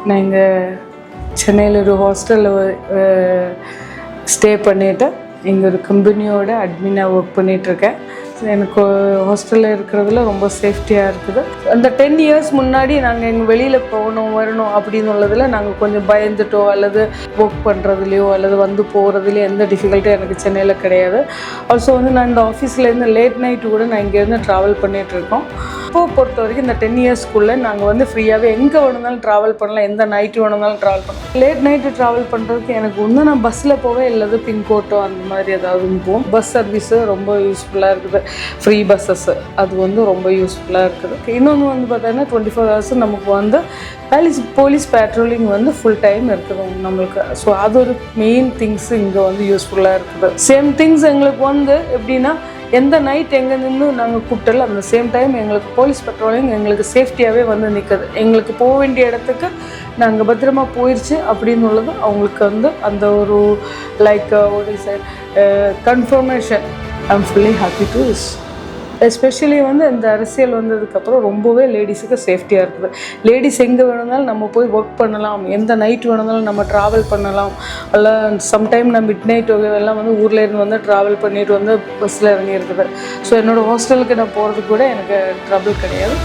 நான் இங்கே சென்னையில் ஒரு ஹாஸ்டலில் ஸ்டே பண்ணிவிட்டு இங்கே ஒரு கம்பெனியோட அட்மினாக ஒர்க் பண்ணிகிட்ருக்கேன். எனக்கு ஹாஸ்டலில் இருக்கிறதுல ரொம்ப சேஃப்டியாக இருக்குது. அந்த 10 இயர்ஸ் முன்னாடி நாங்கள் எங்கள் வெளியில் போகணும் வரணும் அப்படின்னு உள்ளதில் நாங்கள் கொஞ்சம் பயந்துட்டோ அல்லது ஒர்க் பண்ணுறதுலையோ அல்லது வந்து போகிறதுலையோ எந்த டிஃபிகல்ட்டும் எனக்கு சென்னையில் கிடையாது. ஆல்சோ வந்து நான் இந்த ஆஃபீஸ்லேருந்து லேட் நைட்டு கூட நான் இங்கேருந்து ட்ராவல் பண்ணிகிட்ருக்கோம். இப்போது பொறுத்த வரைக்கும் இந்த 10 இயர்ஸ்க்குள்ளே நாங்கள் வந்து ஃப்ரீயாகவே எங்கே வேணுனாலும் ட்ராவல் பண்ணலாம், எந்த நைட்டு வேணுனாலும் ட்ராவல் பண்ணலாம். லேட் நைட்டு ட்ராவல் பண்ணுறதுக்கு எனக்கு ஒன்று நான் பஸ்ஸில் போவேன் இல்லாத பின்கோட்டோ அந்த மாதிரி ஏதாவது போவோம். பஸ் சர்வீஸு ரொம்ப யூஸ்ஃபுல்லாக இருக்குது. ஃப்ரீ பஸ்ஸஸ்ஸு அது வந்து ரொம்ப யூஸ்ஃபுல்லாக இருக்குது. இன்னொன்று வந்து பார்த்தீங்கன்னா 24 hours நமக்கு வந்து போலீஸ் பேட்ரோலிங் வந்து ஃபுல் டைம் இருக்குது நம்மளுக்கு. ஸோ அது ஒரு மெயின் திங்ஸ் இங்கே வந்து யூஸ்ஃபுல்லாக இருக்குது. சேம் திங்ஸ் எங்களுக்கு வந்து எப்படின்னா எந்த நைட் எங்கே நின்று நாங்கள் கூப்பிட்டாலும் அந்த சேம் டைம் எங்களுக்கு போலீஸ் பெட்ரோலிங் எங்களுக்கு சேஃப்டியாகவே வந்து நிற்குது. எங்களுக்கு போக வேண்டிய இடத்துக்கு நாங்கள் பத்திரமா போயிடுச்சு அப்படின்னு உள்ளது அவங்களுக்கு வந்து அந்த ஒரு லைக் ஒரு confirmation. I am fully happy to this. Especially வந்து இந்த அரசியல் வந்ததுக்கப்புறம் ரொம்பவே லேடிஸுக்கு சேஃப்டியாக இருக்குது. லேடிஸ் எங்கே வேணுனாலும் நம்ம போய் ஒர்க் பண்ணலாம், எந்த நைட் வேணுனாலும் நம்ம ட்ராவல் பண்ணலாம். அல்ல சம்டைம் நான் மிட் நைட் எல்லாம் வந்து ஊர்லேருந்து வந்து ட்ராவல் பண்ணிட்டு வந்து பஸ்ஸில் இறங்கி இருக்குது. ஸோ என்னோடய ஹாஸ்டலுக்கு நான் போகிறதுக்கு கூட எனக்கு ட்ரபிள் கிடையாது.